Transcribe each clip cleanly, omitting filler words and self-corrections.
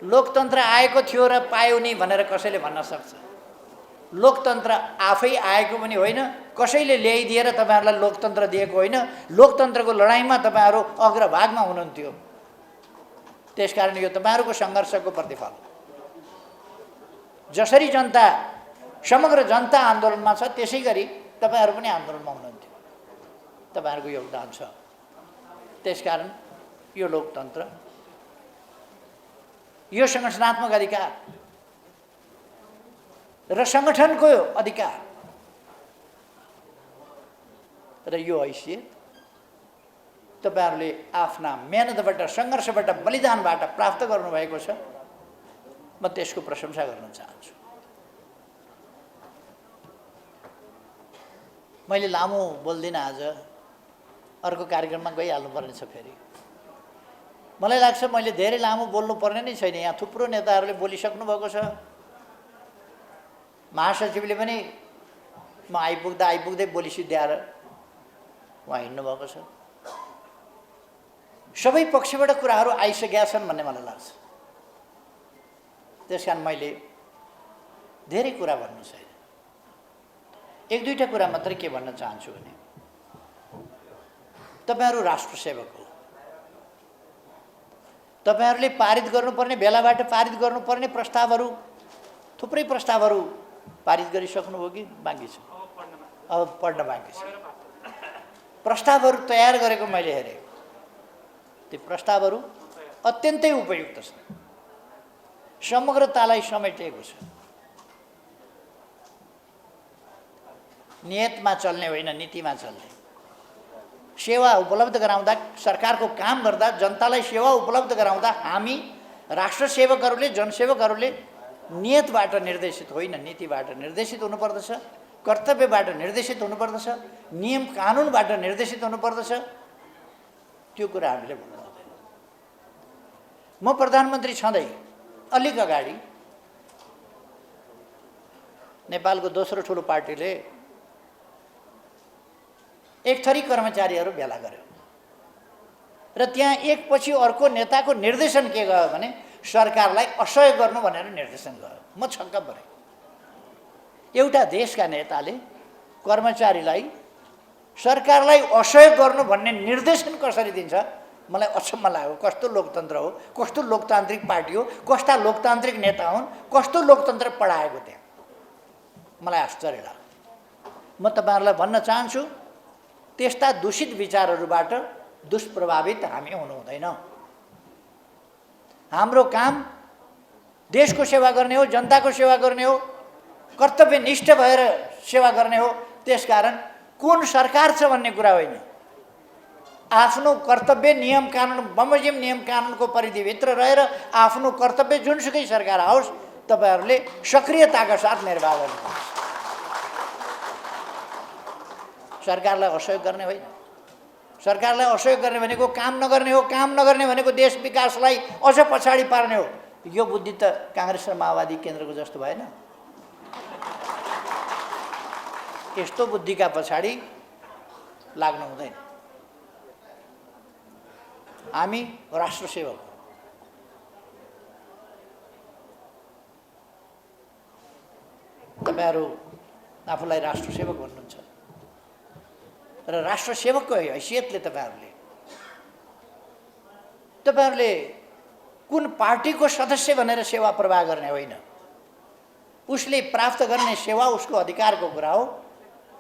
लोकतन्त्र आएको थियो र पायो नि भनेर कसैले भन्न सक्छ? लोकतन्त्र आफै आएको पनि होइन, कसैले ल्याइदिएर तपाईँहरूलाई लोकतन्त्र दिएको होइन। लोकतन्त्रको लडाइँमा तपाईँहरू अग्रभागमा हुनुहुन्थ्यो। त्यसकारण यो तपाईँहरूको सङ्घर्षको प्रतिफल। जसरी जनता, समग्र जनता आन्दोलनमा छ, त्यसै गरी तपाईँहरू पनि आन्दोलनमा हुनुहुन्थ्यो। तपाईँहरूको योगदान छ। त्यसकारण यो लोकतन्त्र, यो सङ्गठनात्मक अधिकार र सङ्गठनको अधिकार र यो हैसियत तपाईहरूले आफ्ना मेहनतबाट, सङ्घर्षबाट, बलिदानबाट प्राप्त गर्नुभएको छ। म त्यसको प्रशंसा गर्न चाहन्छु। मैले लामो बोल्दिनँ आज, अर्को कार्यक्रममा गइहाल्नुपर्ने छ। फेरि मलाई लाग्छ मैले धेरै लामो बोल्नुपर्ने नै छैन। यहाँ थुप्रो नेताहरूले बोलिसक्नु भएको छ। महासचिवले पनि म आइपुग्दै बोली सिद्ध्याएर उहाँ हिँड्नुभएको छ। सबै पक्षबाट कुराहरू आइसकेका छन् भन्ने मलाई लाग्छ। त्यसकारण मैले धेरै कुरा भन्नु छैन। एक दुईवटा कुरा मात्रै के भन्न चाहन्छु भने, तपाईँहरू राष्ट्रसेवक हो। तपाईँहरूले पारित गर्नुपर्ने, बेलाबाट पारित गर्नुपर्ने प्रस्तावहरू, थुप्रै प्रस्तावहरू पारित गरिसक्नुभयो कि बाँकी छ? अब पढ्न बाँकी छ। प्रस्तावहरू तयार गरेको मैले हेरेँ। ती प्रस्तावहरू अत्यन्तै उपयुक्त छन्, समग्रतालाई समेटेको छ। नियतमा चल्ने होइन, नीतिमा चल्ने। सेवा उपलब्ध गराउँदा, सरकारको काम गर्दा, जनतालाई सेवा उपलब्ध गराउँदा हामी राष्ट्रसेवकहरूले, जनसेवकहरूले नियतबाट निर्देशित होइन, नीतिबाट निर्देशित हुनुपर्दछ, कर्तव्यबाट निर्देशित हुनुपर्दछ, नियम कानुनबाट निर्देशित हुनुपर्दछ। त्यो कुरा हामीले भन्नु हुँदैन। म प्रधानमन्त्री छँदै अलिक अगाडि नेपालको दोस्रो ठुलो पार्टीले एक थरी कर्मचारीहरू भेला गर्यो र त्यहाँ एकपछि अर्को नेताको निर्देशन के गयो भने सरकारलाई असहयोग गर्नु भनेर निर्देशन गयो। म छक्क परेँ। एउटा देशका नेताले कर्मचारीलाई सरकारलाई असहयोग गर्नु भन्ने निर्देशन कसरी दिन्छ? मलाई अचम्म लाग्यो। कस्तो लोकतन्त्र हो, कस्तो लोकतान्त्रिक पार्टी हो, कस्ता लोकतान्त्रिक नेता हुन्, कस्तो लोकतन्त्र पढाएको त्यहाँ, मलाई आश्चर्य लाग्यो। म तपाईँहरूलाई भन्न चाहन्छु, त्यस्ता दूषित विचारहरूबाट दुष्प्रभावित हामी हुनु हुँदैन। हाम्रो काम देशको सेवा गर्ने हो, जनताको सेवा गर्ने हो, कर्तव्यनिष्ठ भएर सेवा गर्ने हो। त्यसकारण कुन सरकार छ भन्ने कुरा होइन, आफ्नो कर्तव्य, नियम कानुन, बमोजिम नियम कानुनको परिधिभित्र रहेर आफ्नो कर्तव्य जुनसुकै सरकार आओस् तपाईँहरूले सक्रियताका साथ निर्वाह गर्नुपर्छ। सरकारलाई असहयोग गर्ने होइन। सरकारलाई असहयोग गर्ने भनेको काम नगर्ने हो, काम नगर्ने भनेको देश विकासलाई अझ पछाडि पार्ने हो। यो बुद्धि त काङ्ग्रेस र माओवादी केन्द्रको जस्तो भएन। यस्तो बुद्धिका पछाडि लाग्नु हुँदैन। हामी राष्ट्रसेवक हौँ। तपाईँहरू आफूलाई राष्ट्रसेवक भन्नुहुन्छ र राष्ट्रसेवकको हैसियतले तपाईँहरूले कुन पार्टीको सदस्य भनेर सेवा प्रवाह गर्ने होइन। उसले प्राप्त गर्ने सेवा उसको अधिकारको कुरा हो।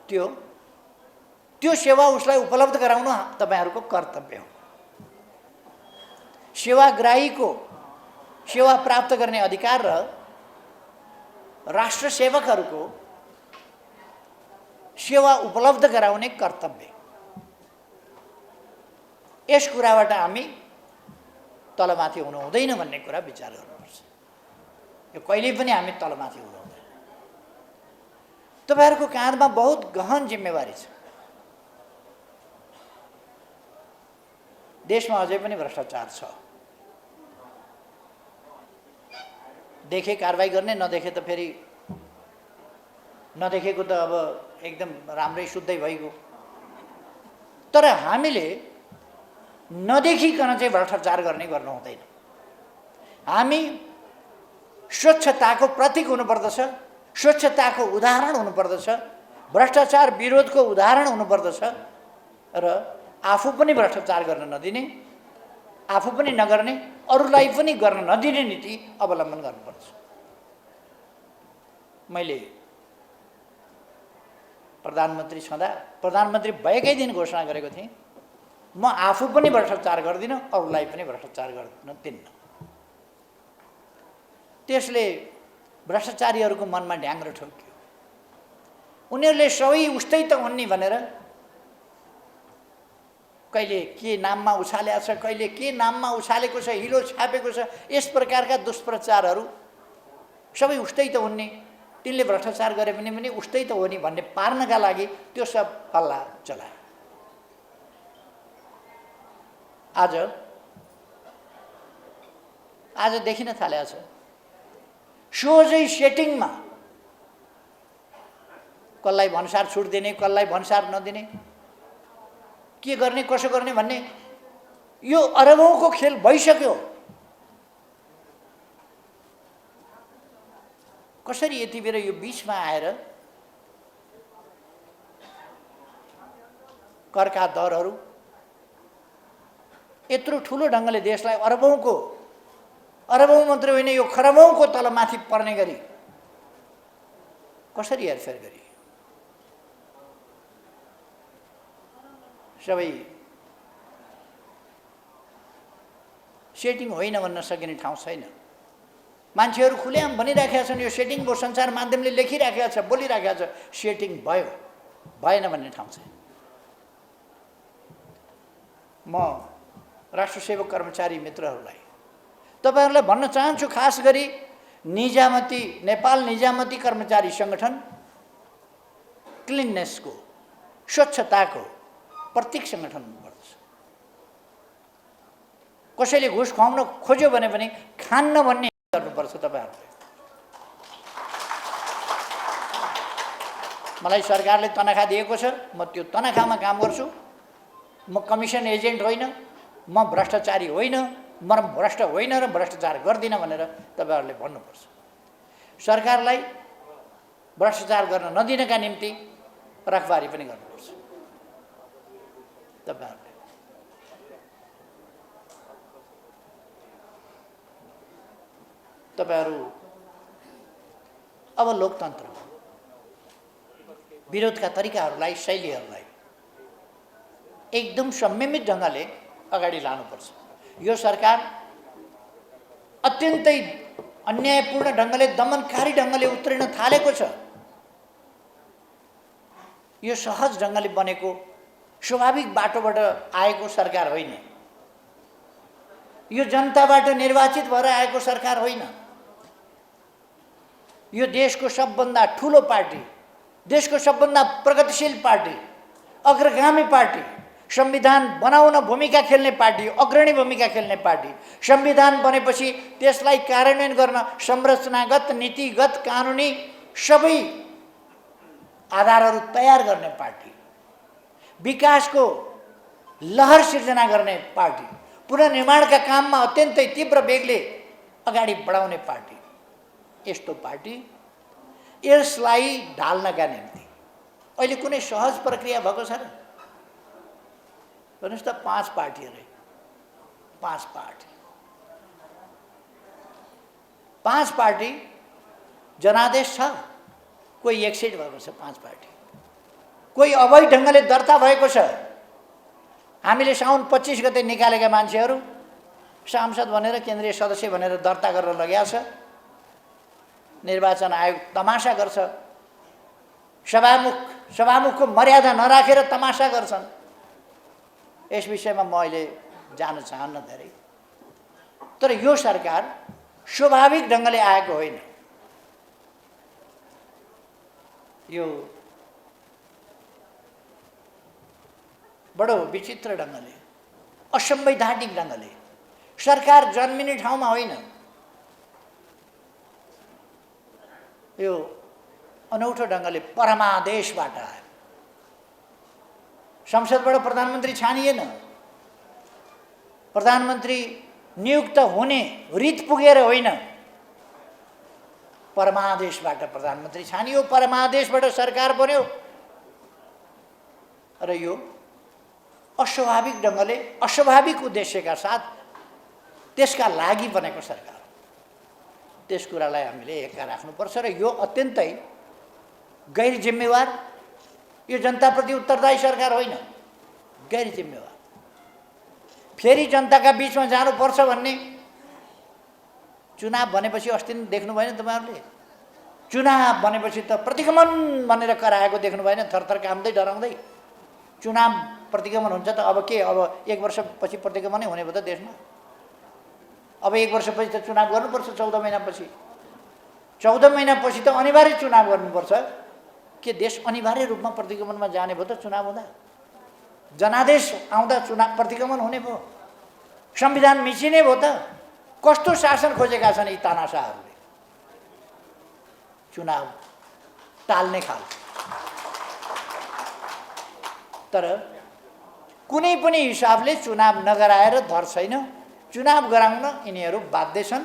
त्यो सेवा उसलाई उपलब्ध गराउनु तपाईँहरूको कर्तव्य हो। सेवाग्राहीको सेवा प्राप्त गर्ने अधिकार र राष्ट्रसेवकहरूको सेवा उपलब्ध गराउने कर्तव्य, यस कुराबाट हामी तलमाथि हुनु हुँदैन भन्ने कुरा विचार गर्नुपर्छ। यो कहिल्यै पनि हामी तलमाथि हुनु हुँदैन। तपाईँहरूको काँधमा बहुत गहन जिम्मेवारी छ। देशमा अझै पनि भ्रष्टाचार छ। देखे कारबाही गर्ने, नदेखे त फेरि नदेखेको त अब एकदम राम्रै शुद्धै भइगयो। तर हामीले नदेखिकन चाहिँ भ्रष्टाचार गर्नु हुँदैन। हामी स्वच्छताको प्रतीक हुनुपर्दछ, स्वच्छताको उदाहरण हुनुपर्दछ, भ्रष्टाचार विरोधको उदाहरण हुनुपर्दछ र आफू पनि भ्रष्टाचार गर्न नदिने, आफू पनि नगर्ने, अरूलाई पनि गर्न नदिने नीति अवलम्बन गर्नुपर्छ। मैले प्रधानमन्त्री छँदा प्रधानमन्त्री भएकै दिन घोषणा गरेको थिएँ, म आफू पनि भ्रष्टाचार गर्दिनँ, अरूलाई पनि भ्रष्टाचार गर्न दिन्न। त्यसले भ्रष्टाचारीहरूको मनमा ढ्याङ्ग्रो ठोक्यो। उनीहरूले सबै उस्तै त हुन् नि भनेर कहिले के नाममा उछालेको छ, कहिले के नाममा उछालेको छ, हिलो छापेको छ, यस प्रकारका दुष्प्रचारहरू सबै उस्तै त हुन् नि, तिनले भ्रष्टाचार गरे पनि उस्तै त हो नि भन्ने पार्नका लागि त्यो सब हल्ला चलाए। आज देखिन थालेको छ सोझै सेटिङमा कसलाई भन्सार छुट दिने, कसलाई भन्सार नदिने, के गर्ने कसो गर्ने भन्ने यो अरबौंको खेल भइसक्यो। कसरी यति बेर यो बीचमा आएर करका दरहरू यत्रो ठुलो ढङ्गले देशलाई अरबौं मात्रै होइन यो खरबौंको तलमाथि पर्ने गरी कसरी हेरफेर गरी सबै सेटिङ होइन भन्न सकिने ठाउँ छैन। मान्छेहरू खुलेआम भनिराखेका छन्, यो सेटिङ भयो, सञ्चार माध्यमले लेखिराखेका छ, बोलिराखेका छ, सेटिङ भयो भएन भन्ने ठाउँ छैन। म राष्ट्रसेवक कर्मचारी मित्रहरूलाई तपाईहरुलाई भन्न चाहन्छु, खास गरी निजामती नेपाल निजामती कर्मचारी संगठन क्लिननेसको स्वच्छताको प्रतीक संगठन हुनुपर्छ। कसैले घुस खुवाउन खोज्यो भने पनि खान्न भन्ने गर्नुपर्छ। तपाईहरुले मलाई सरकारले तनखा दिएको छ, म त्यो तनखामा काम गर्छु, म कमिसन एजेन्ट होइन, म भ्रष्टाचारी होइन, म भ्रष्ट होइन र भ्रष्टाचार गर्दिन भनेर तपाईहरुले भन्नुपर्छ। सरकारलाई भ्रष्टाचार गर्न नदिनका निम्ति रखबारी पनि गर्नुपर्छ। तपाईहरु अब लोकतन्त्र विरोधका तरिकाहरूलाई, शैलीहरूलाई एकदम संयमित ढंगले अगाडि लानुपर्छ। यो सरकार अत्यन्तै अन्यायपूर्ण ढंगले, दमनकारी ढंगले उत्रिन थालेको छ। यो सहज ढंगले बनेको स्वाभाविक बाटोबाट आएको सरकार होइन। यो जनताबाट निर्वाचित भएर आएको सरकार होइन। यो देशको सबभन्दा ठूलो पार्टी, देशको सबभन्दा प्रगतिशील पार्टी, अग्रगामी पार्टी, संविधान बनाउन भूमिका खेल्ने पार्टी, अग्रणी भूमिका खेल्ने पार्टी, संविधान बनेपछि त्यसलाई कार्यान्वयन गर्न संरचनागत, नीतिगत, कानुनी सबै आधारहरू तयार गर्ने पार्टी, विकासको लहर सिर्जना गर्ने पार्टी, पुनर्निर्माणका काममा अत्यन्तै तीव्र वेगले अगाडि बढाउने पार्टी, यस्तो पार्टी यसलाई ढाल्नका निम्ति अहिले कुनै सहज प्रक्रिया भएको छ र? भन्नुस् त 5 पार्टीहरु, 5 पार्टी जनादेश छ, कोही एक्सिड भएको छ, 5 पार्टी, कोही अवैध ढंगले दर्ता भएको छ। हामीले साउन 25 गते निकालेका मान्छेहरू सांसद भनेर, केन्द्रीय सदस्य भनेर दर्ता गरेर लगेका छ। निर्वाचन आयोग तमासा गर्छ, सभामुखको मर्यादा नराखेर तमासा गर्छन्। यस विषयमा म अहिले जान चाहन्न धेरै, तर यो सरकार स्वाभाविक ढंगले आएको होइन। यो बडो विचित्र ढंगले, असंवैधानिक ढंगले सरकार जन्मिने ठाउँमा होइन। यो अनौठो ढंगले परमादेशबाट आयो। संसदबाट प्रधानमन्त्री छानिएन, प्रधानमन्त्री नियुक्त हुने रित पुगेर होइन, परमादेशबाट प्रधानमन्त्री छानियो, परमादेशबाट सरकार बन्यो र यो अस्वाभाविक ढङ्गले अस्वाभाविक उद्देश्यका साथ त्यसका लागि बनेको सरकार हो। त्यस कुरालाई हामीले एका राख्नुपर्छ र यो अत्यन्तै गैर जिम्मेवार, यो जनताप्रति उत्तरदायी सरकार होइन, गैर जिम्मेवार। फेरि जनताका बिचमा जानुपर्छ भन्ने चुनाव भनेपछि अस्ति नै देख्नु भएन तपाईँहरूले? चुनाव भनेपछि त प्रतिगमन भनेर कराएको देख्नु भएन? थरथर काम्दै डराउँदै चुनाव प्रतिगमन हुन्छ त अब के? अब 1 वर्षपछि प्रतिगमनै हुने भयो त देशमा। अब 1 वर्षपछि त चुनाव गर्नुपर्छ, 14 महिनापछि। 14 महिनापछि त अनिवार्य चुनाव गर्नुपर्छ। के देश अनिवार्य रूपमा प्रतिगमनमा जाने भयो त चुनाव हुँदा? जनादेश आउँदा चुनाव प्रतिगमन हुने भयो? संविधान मिचिने भयो त? कस्तो शासन खोजेका छन् यी तानाशाहहरूले? चुनाव टाल्ने खाल। तर कुनै पनि हिसाबले चुनाव नगराएर धर छैन। चुनाव गराउन यिनीहरू बाध्य छन्।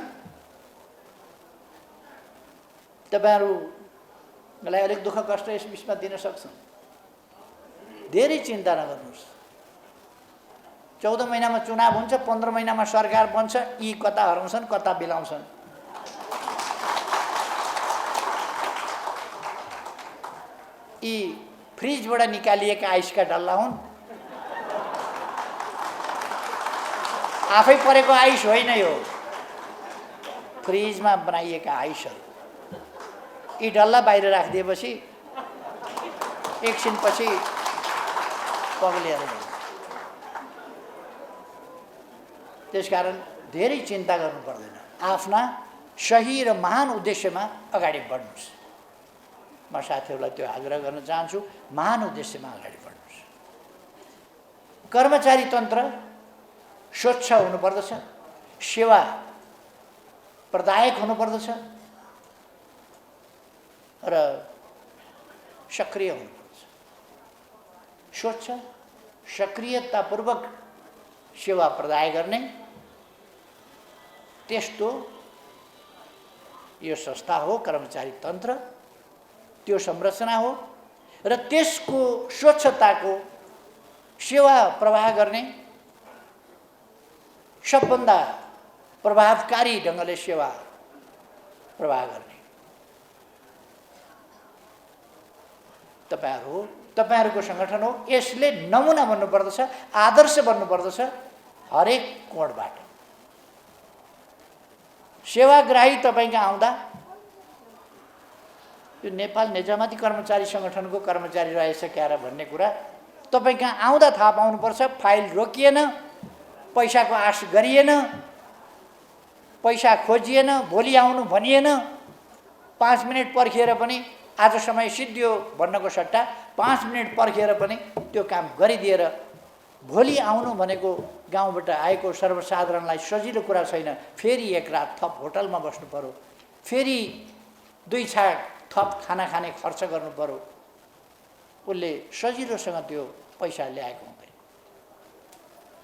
तपाईँहरूलाई अलिक दुःख कष्ट यस बिचमा दिन सक्छन्। धेरै चिन्ता नगर्नुहोस्। 14 महिनामा चुनाव हुन्छ, 15 महिनामा सरकार बन्छ। यी कता हराउँछन्, कता बिलाउँछन्। यी फ्रिजबाट निकालिएका आइसका डल्ला हुन्, आफै परेको आइस होइन यो, फ्रिजमा बनाइएका आइसहरू। यी डल्ला बाहिर राखिदिएपछि एकछिनपछि पग्लिएर जान्छ। त्यसकारण धेरै चिन्ता गर्नु पर्दैन। आफ्ना सही र महान उद्देश्यमा अगाडि बढ्नुहोस्। म साथीहरूलाई त्यो आग्रह गर्न चाहन्छु, महान उद्देश्यमा अगाडि बढ्नुहोस्। कर्मचारी तन्त्र स्वच्छ हुनुपर्दछ, सेवा प्रदायक हुनुपर्दछ र सक्रिय हुनुपर्दछ। स्वच्छ सक्रियतापूर्वक सेवा प्रदाय गर्ने त्यस्तो यो संस्था हो कर्मचारी तन्त्र। त्यो संरचना हो र त्यसको स्वच्छताको सेवा प्रवाह गर्ने, सबभन्दा प्रभावकारी ढङ्गले सेवा प्रवाह गर्ने तपाईहरु हो, तपाईहरुको संगठन हो। यसले नमुना बन्नुपर्दछ, आदर्श बन्नुपर्दछ हरेक कोणबाट। सेवाग्राही तपाईका आउँदा यो नेपाल निजामती कर्मचारी संगठनको कर्मचारी रहेछ क्या र भन्ने कुरा तपाईका आउँदा थाहा पाउनुपर्छ। फाइल रोकिएन, पैसाको आश गरिएन, पैसा खोजिएन, भोलि आउनु भनिएन। 5 मिनेट पर्खिएर पनि आज समय सिद्धियो भन्नको सट्टा 5 मिनेट पर्खिएर पनि त्यो काम गरिदिएर भोलि आउनु भनेको गाउँबाट आएको सर्वसाधारणलाई सजिलो कुरा छैन। फेरि एक रात थप होटलमा बस्नु पर्यो, फेरि 2 छाक थप खाना खाने खर्च गर्नु पर्यो। उसले सजिलोसँग त्यो पैसा ल्याएको हुँदैन।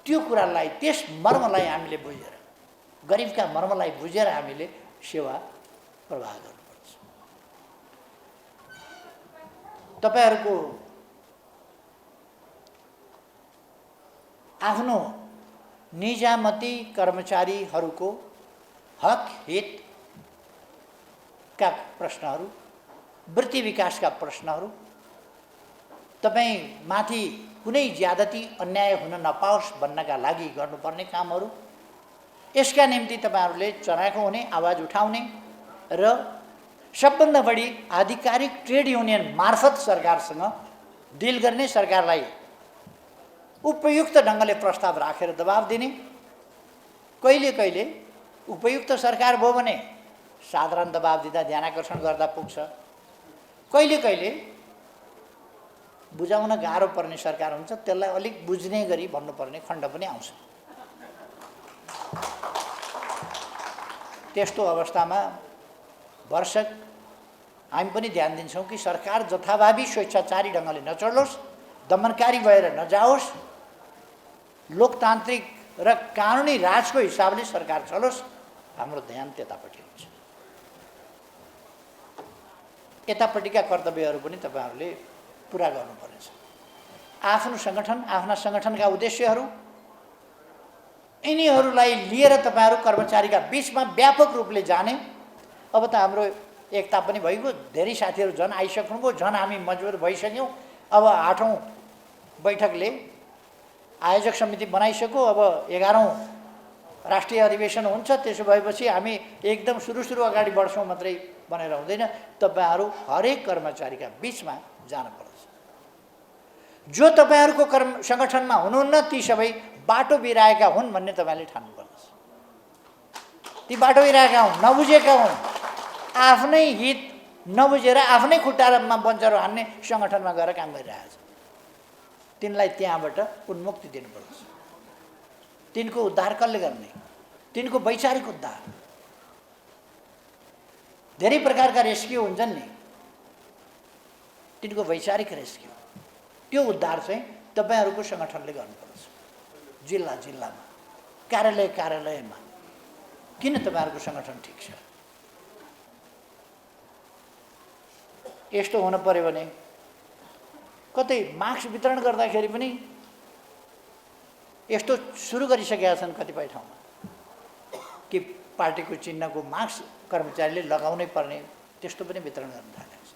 त्यो कुरालाई, त्यस मर्मलाई हामीले बुझेर, गरिबका मर्मलाई बुझेर हामीले सेवा प्रवाह गर्नुपर्छ। तपाईहरुको आफ्नो निजामती कर्मचारीहरूको हक हितका प्रश्नहरू, वृत्ति विकासका प्रश्नहरू, तपाई माथि कुनै ज्यादती अन्याय हुन नपाओस् भन्नका लागि गर्नुपर्ने कामहरू, यसका निम्ति तपाईहरुले चनाखो हुने, आवाज उठाउने र सबभन्दा बढी आधिकारिक ट्रेड युनियन मार्फत सरकारसँग डिल गर्ने, सरकारलाई उपयुक्त ढङ्गले प्रस्ताव राखेर दबाब दिने। कहिले कहिले उपयुक्त सरकार भयो भने साधारण दबाब दिँदा ध्यानाकर्षण गर्दा पुग्छ। कहिले कहिले बुझाउन गाह्रो पर्ने सरकार हुन्छ, त्यसलाई अलिक बुझ्ने गरी भन्नुपर्ने खण्ड पनि आउँछ। त्यस्तो अवस्थामा वर्षक हामी पनि ध्यान दिन्छौँ कि सरकार जथाभावी स्वेच्छाचारी ढङ्गले नचलोस्, दमनकारी भएर नजाओस्, लोकतान्त्रिक र कानुनी राजको हिसाबले सरकार चलोस्, हाम्रो ध्यान त्यतापट्टि हुन्छ। यतापट्टिका कर्तव्यहरू पनि तपाईँहरूले पुरा गर्नुपर्नेछ। आफ्नो सङ्गठन, आफ्ना सङ्गठनका उद्देश्यहरू, यिनीहरूलाई लिएर तपाईँहरू कर्मचारीका बिचमा व्यापक रूपले जाने। अब त हाम्रो एकता पनि भइगयो, धेरै साथीहरू झन् आइसक्नुभयो, झन् हामी मजबुत भइसक्यौँ। अब 8औं बैठकले आयोजक समिति बनाइसक्यो, अब 11औं राष्ट्रिय अधिवेशन हुन्छ। त्यसो भएपछि हामी एकदम सुरु अगाडि बढ्छौँ मात्रै भनेर हुँदैन। तपाईँहरू हरेक कर्मचारीका बिचमा जानुपर्छ। जो तपाईँहरूको सङ्गठनमा हुनुहुन्न ती सबै बाटो बिराएका हुन् भन्ने तपाईँले ठान्नुपर्छ। ती बाटो बिराएका हुन्, नबुझेका हुन्, आफ्नै हित नबुझेर आफ्नै खुट्टामा बन्चरो हान्ने सङ्गठनमा गएर काम गरिरहेछ। तिनलाई त्यहाँबाट उन्मुक्ति दिनुपर्छ। तिनको उद्धार कसले गर्ने? तिनको वैचारिक उद्धार। धेरै प्रकारका रेस्क्यु हुन्छन् नि, तिनको वैचारिक रेस्क्यु, त्यो उद्धार चाहिँ तपाईँहरूको सङ्गठनले गर्नुपर्छ। जिल्ला जिल्लामा, कार्यालय कार्यालयमा। किन तपाईँहरूको सङ्गठन ठिक छ? यस्तो हुन पर्यो भने कतै मार्क्स वितरण गर्दाखेरि पनि यस्तो सुरु गरिसकेका छन् कतिपय ठाउँमा कि पार्टीको चिन्हको मार्क्स कर्मचारीले लगाउनै पर्ने, त्यस्तो पनि वितरण गर्न थालेको छ।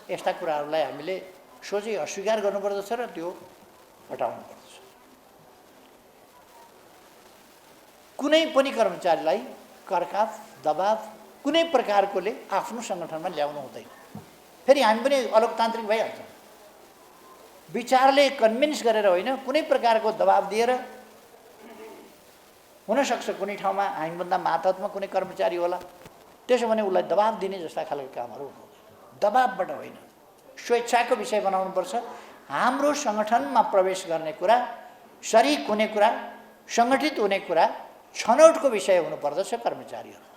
यस्ता कुराहरूलाई हामीले सोझै अस्वीकार गर्नुपर्दछ र त्यो हटाउनुपर्दछ। कुनै पनि कर्मचारीलाई करकाप, दबाव कुनै प्रकारकोले आफ्नो सङ्गठनमा ल्याउनु हुँदैन। फेरि हामी पनि अलोकतान्त्रिक भइहाल्छौँ। विचारले कन्भिन्स गरेर होइन, कुनै प्रकारको दबाब दिएर। हुनसक्छ कुनै ठाउँमा हामीभन्दा मातहतमा कुनै कर्मचारी होला, त्यसो भने उसलाई दबाब दिने जस्ता खालको कामहरू हुनु हुँदैन। दबाबबाट होइन, स्वेच्छाको विषय बनाउनुपर्छ। हाम्रो सङ्गठनमा प्रवेश गर्ने कुरा, सरिक हुने कुरा, सङ्गठित हुने कुरा छनौटको विषय हुनुपर्दछ। कर्मचारीहरू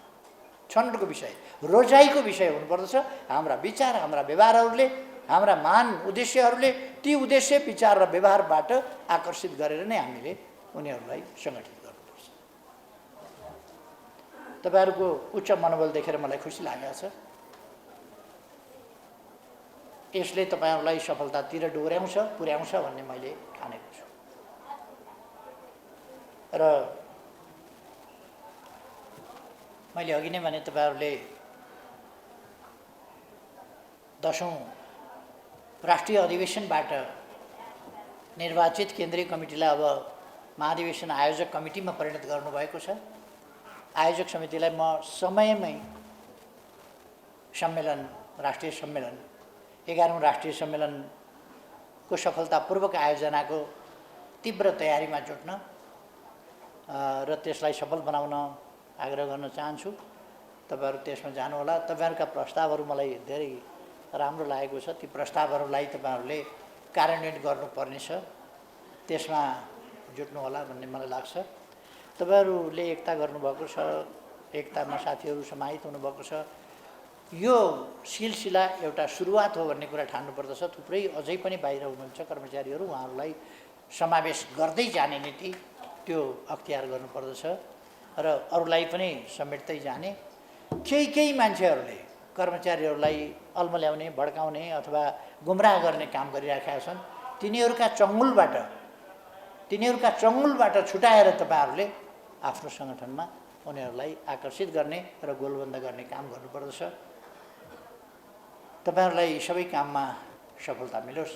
छनौटको विषय, रोजाइको विषय हुनुपर्दछ। हाम्रा विचार, हाम्रा व्यवहारहरूले, हाम्रा मान उद्देश्यहरूले ती उद्देश्य, विचार र व्यवहारबाट आकर्षित गरेर नै हामीले उनीहरूलाई सङ्गठित गर्नुपर्छ। तपाईँहरूको उच्च मनोबल देखेर मलाई खुसी लागेको छ। यसले तपाईँहरूलाई सफलतातिर डोर्याउँछ, पुर्याउँछ भन्ने मैले ठानेको छु। र मैले अघि नै भने तपाईँहरूले 10औं राष्ट्रिय अधिवेशनबाट निर्वाचित केन्द्रीय कमिटीलाई अब महाधिवेशन आयोजक कमिटीमा परिणत गर्नुभएको छ। आयोजक समितिलाई म समयमै सम्मेलन, राष्ट्रिय सम्मेलन, 11औं राष्ट्रिय सम्मेलनको सफलतापूर्वक आयोजनाको तीव्र तयारीमा जुट्न र त्यसलाई सफल बनाउन आग्रह गर्न चाहन्छु। तपाईँहरू त्यसमा जानुहोला। तपाईँहरूका प्रस्तावहरू मलाई धेरै राम्रो लागेको छ। ती प्रस्तावहरूलाई तपाईँहरूले कार्यान्वयन गर्नुपर्नेछ, त्यसमा जुट्नुहोला भन्ने मलाई लाग्छ। तपाईँहरूले एकता गर्नुभएको छ, एकतामा साथीहरू समाहित हुनुभएको छ। यो सिलसिला एउटा सुरुवात हो भन्ने कुरा ठान्नुपर्दछ। थुप्रै अझै पनि बाहिर हुनुहुन्छ कर्मचारीहरू, उहाँहरूलाई समावेश गर्दै जाने नीति, त्यो अख्तियार गर्नुपर्दछ र अरूलाई पनि समेट्दै जाने। केही मान्छेहरूले कर्मचारीहरूलाई अल्मल्याउने, भड्काउने अथवा गुमराह गर्ने काम गरिराखेका छन्। तिनीहरूका चङ्गुलबाट छुटाएर तपाईँहरूले आफ्नो सङ्गठनमा उनीहरूलाई आकर्षित गर्ने र गोलबन्द गर्ने काम गर्नुपर्दछ। तपाईँहरूलाई सबै काममा सफलता मिलोस्।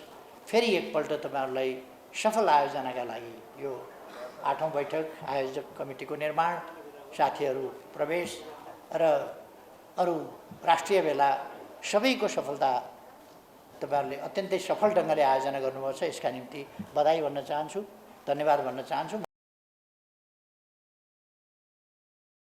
फेरि एकपल्ट तपाईँहरूलाई सफल आयोजनाका लागि यो 8औं बैठक, आयोजक कमिटीको निर्माण, साथीहरू प्रवेश र अरू राष्ट्रिय भेला सबैको सफलता तपाईँहरूले अत्यन्तै सफल ढङ्गले आयोजना गर्नुभएको छ। यसका निम्ति बधाई भन्न चाहन्छु, धन्यवाद भन्न चाहन्छु।